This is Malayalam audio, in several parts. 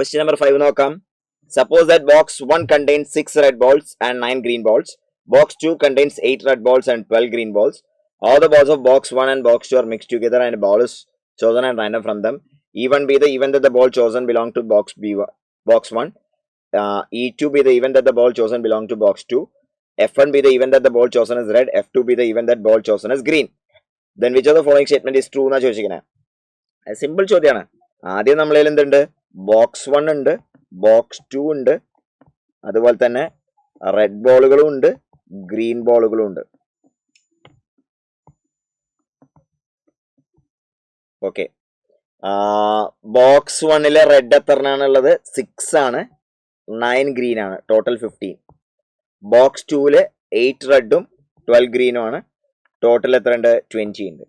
Question number 5 നോക്കാം. Suppose that box 1 contains 6 red balls and 9 green balls. Box 2 contains 8 red balls and 12 green balls. All the balls of box 1 and box 2 are mixed together and a ball is chosen at random from them. E1 be the event that the ball chosen belong to box 1. E2 be the event that the ball chosen belong to box 2. F1 be the event that the ball chosen is red. F2 be the event that ball chosen is green. Then which of the following statement is true എന്നാ ചോദിച്ചിരിക്കുന്നത്? സിമ്പിൾ ചോദ്യമാണ്. ആദ്യം നമ്മളതിൽ എന്തുണ്ട്? ബോക്സ് 1 ഉണ്ട്, ബോക്സ് 2 ഉണ്ട്, അതുപോലെ തന്നെ റെഡ് ബോളുകളും ഉണ്ട്, ഗ്രീൻ ബോളുകളും ഉണ്ട്. Okay, box 1 red എത്രണ്ണാണുള്ളത്? 6 ആണ്, 9 ഗ്രീൻ ആണ്, ടോട്ടൽ 15. ബോക്സ് 2 8 റെഡും 12 ഗ്രീനും ആണ്, ടോട്ടൽ എത്ര ഉണ്ട്? 20 ഉണ്ട്.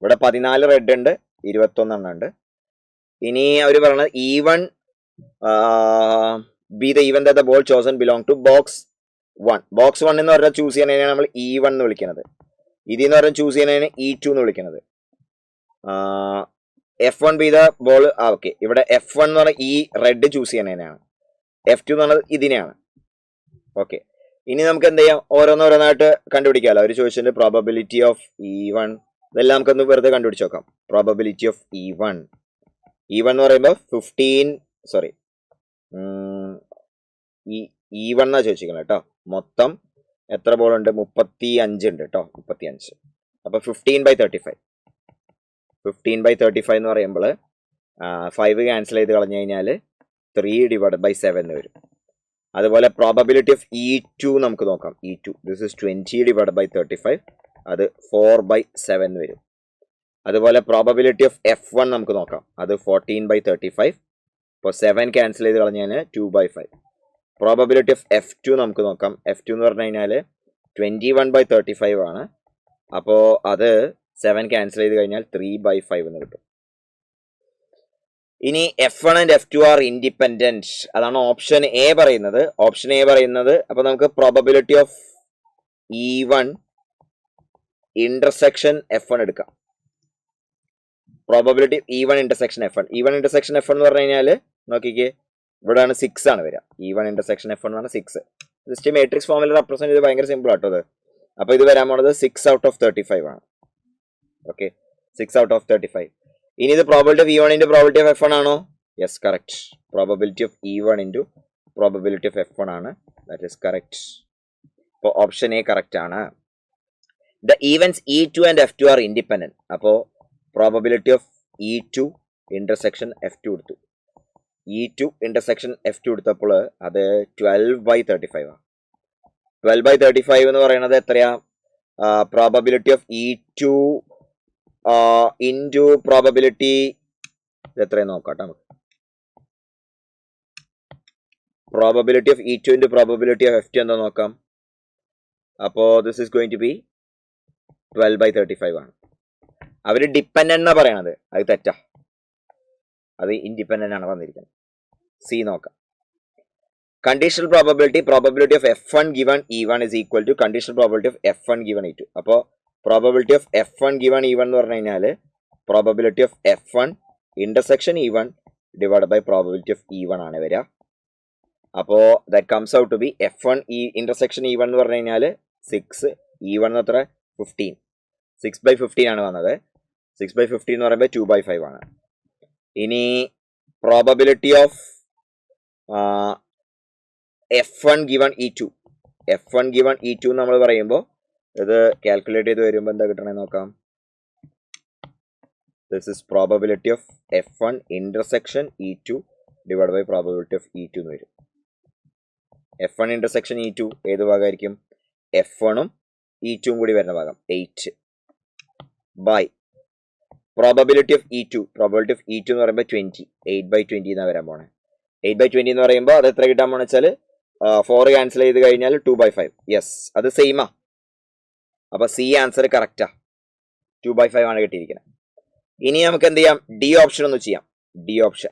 ഇവിടെ 14 റെഡ് ഉണ്ട്, 21 എണ്ണം ഉണ്ട്. ഇനി അവർ പറയുന്നത് E1 be the even the ball chosen belong to box 1. Box 1 എന്ന് പറഞ്ഞാൽ ചൂസ് ചെയ്യുന്നതിനാണ് നമ്മൾ E1 എന്ന് വിളിക്കുന്നത്. ഇതിന്ന് പറഞ്ഞാൽ ചൂസ് ചെയ്യുന്നതിന് E2 എന്ന് വിളിക്കുന്നത്. F1 B the ball, okay, ഇവിടെ F1 എന്ന് പറഞ്ഞാൽ ഈ റെഡ് ചൂസ് ചെയ്യുന്നതിനാണ്, F2 എന്ന് പറഞ്ഞത് ഇതിനെയാണ്. ഓക്കെ, ഇനി നമുക്ക് എന്ത് ചെയ്യാം? ഓരോന്നോരോന്നായിട്ട് കണ്ടുപിടിക്കാമല്ലോ. അവർ ചോദിച്ചിട്ടുണ്ട് പ്രോബബിലിറ്റി ഓഫ് E1, ഇതെല്ലാം നമുക്കൊന്ന് വെറുതെ കണ്ടുപിടിച്ച് നോക്കാം. പ്രോബബിലിറ്റി ഓഫ് E1 എന്ന് പറയുമ്പോൾ 15, സോറി, E1 എന്നാ ചോദിച്ചിരിക്കുന്നത് കേട്ടോ. മൊത്തം എത്ര ബോൾ ഉണ്ട്? 35 ഉണ്ട് കേട്ടോ, 35. അപ്പൊ 15/35 എന്ന് പറയുമ്പോൾ 5 ക്യാൻസൽ ചെയ്ത് കളഞ്ഞു കഴിഞ്ഞാൽ 3/7 വരും. അതുപോലെ പ്രോബബിലിറ്റി ഓഫ് E2 നമുക്ക് നോക്കാം. E2 ദിസ് ഇസ് 20/35, അത് 4/7 വരും. അതുപോലെ പ്രോബബിലിറ്റി ഓഫ് F1 നമുക്ക് നോക്കാം, അത് 14/35. ഇപ്പോൾ 7 ക്യാൻസൽ ചെയ്ത് കളഞ്ഞാൽ 2/5. പ്രോബബിലിറ്റി ഓഫ് F2 നമുക്ക് നോക്കാം. F2 എന്ന് പറഞ്ഞു കഴിഞ്ഞാൽ 21/35 ആണ്. അപ്പോൾ അത് 7 ക്യാൻസൽ ചെയ്ത് കഴിഞ്ഞാൽ 3/5 എന്ന് കിട്ടും. ഇനി F1 and F2 are independent, അതാണ് ഓപ്ഷൻ എ പറയുന്നത്. അപ്പോൾ നമുക്ക് probability of E1 intersection F1 എടുക്കാം. പ്രോബബിലിറ്റി E1 ഇന്റർസെക്ഷൻ F1 എന്ന് പറഞ്ഞു കഴിഞ്ഞാൽ നോക്കിക്കേ, ഇവിടെയാണ് 6 ആണ് വരിക. E1 ഇന്റർസെക്ഷൻ F1 എന്ന് പറഞ്ഞാൽ 6. ജസ്റ്റ് മാട്രിക്സ് ഫോമിൽ റെപ്രസെന്റ് ചെയ്ത് ഭയങ്കര സിമ്പിൾ ആട്ടോ അത്. അപ്പോൾ ഇത് വരാൻ പോണത് 6/35 ആണ്. ഓക്കെ, 6/35. ഇനി ഇത് probability of E1 into probability of F1 ആണോ? Yes, correct. Probability of E1 into probability of F1 ആണ്. That is correct. അപ്പോൾ ഓപ്ഷൻ എ കറക്റ്റ് ആണ്. The events E2 and F2 are independent. അപ്പോൾ probability of E2 intersection F2 എടുത്തു. E2 ഇന്റർസെക്ഷൻ F2 എടുത്തപ്പോൾ അത് 12/35 ആണ്. 12/35 എന്ന് പറയുന്നത് എത്രയാ? Probability of E2 into probability, ഇത് എത്രയെന്ന് നോക്കാം കേട്ടോ നമുക്ക്. Probability of E2 into probability of F2 എന്താ നോക്കാം. അപ്പോൾ this is going to be 12/35 ആണ്. അവർ ഡിപ്പെൻഡന്റ് എന്നാ പറയണത്, അത് തെറ്റാ, അത് ഇൻഡിപെൻഡന്റ് ആണ് വന്നിരിക്കുന്നത്. സി നോക്കാം. Conditional probability of F1 given E1 is equal to conditional probability of F1 given E2. അപ്പോൾ probability of F1 given E1 എന്ന് പറഞ്ഞു കഴിഞ്ഞാൽ probability of F1 intersection E1 divide by probability of E1 ആണ് വരിക. അപ്പോൾ that comes out to be F1 intersection E1 എന്ന് പറഞ്ഞു കഴിഞ്ഞാൽ 6, E1 എത്ര? 15. 6/15 ആണ് വന്നത്. 6/15 എന്ന് പറയുമ്പോൾ 2/5 ആണ്. ഇനി probability of F1 given E2 നമ്മൾ പറയുമ്പോൾ ഇത് കാൽക്കുലേറ്റ് ചെയ്ത് വരുമ്പോൾ എന്താ കിട്ടണമെന്ന് നോക്കാം. This is probability of F1 intersection E2 divide by probability of E2 എന്ന് വരും. F1 ഇന്റർസെക്ഷൻ E2 ഏത് ഭാഗമായിരിക്കും? F1ഉം E2ഉം കൂടി വരുന്ന ഭാഗം 8 ബൈ പ്രോബബിലിറ്റി ഓഫ് E2 എന്ന് പറയുമ്പോൾ 20, 8/20 എന്നാണ് വരാൻ പോണേ. 8/20 എന്ന് പറയുമ്പോൾ അത് എത്ര കിട്ടാൻ പോണെന്ന് വെച്ചാൽ 4 ക്യാൻസൽ ചെയ്ത് കഴിഞ്ഞാൽ 2/5. യെസ്, അത് സെയിമാ. അപ്പൊ സി ആൻസർ കറക്റ്റാ, 2/5 ആണ് കിട്ടിയിരിക്കുന്നത്. ഇനി നമുക്ക് എന്ത് ചെയ്യാം? ഡി ഓപ്ഷൻ ഒന്ന് ചെയ്യാം. D option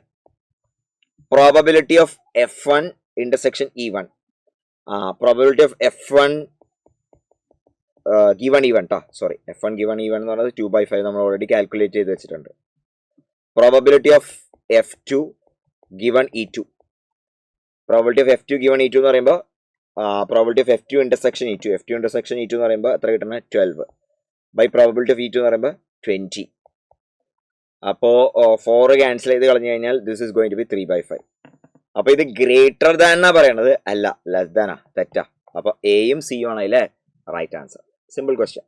probability of F1 intersection E1. Probability of F1 given E1 ട്ടോ, സോറി, F1 given E1 എന്ന് പറയുന്നത് 2/5 നമ്മൾ ഓൾറെഡി കാൽക്കുലേറ്റ് ചെയ്ത് വെച്ചിട്ടുണ്ട്. Probability of F2 given E2. Probability of F2 given E2 എന്ന് പറയുമ്പോൾ probability of F2 intersection E2. F2 intersection E2 എന്ന് പറയുമ്പോൾ എത്ര കിട്ടുന്നത്? 12. ബൈ പ്രോബിലിറ്റി ഓഫ് E2 എന്ന് പറയുമ്പോൾ 20. അപ്പോൾ 4 ക്യാൻസൽ ചെയ്ത് കളഞ്ഞു കഴിഞ്ഞാൽ this is going to be 3/5. അപ്പോൾ ഇത് ഗ്രേറ്റർ ദാൻ എന്നാ പറയണത്, അല്ല ലെസ് ദാനാ, തെറ്റാ. അപ്പോൾ എയും സിയും ആണ് അതിലെ റൈറ്റ് ആൻസർ. Simple question.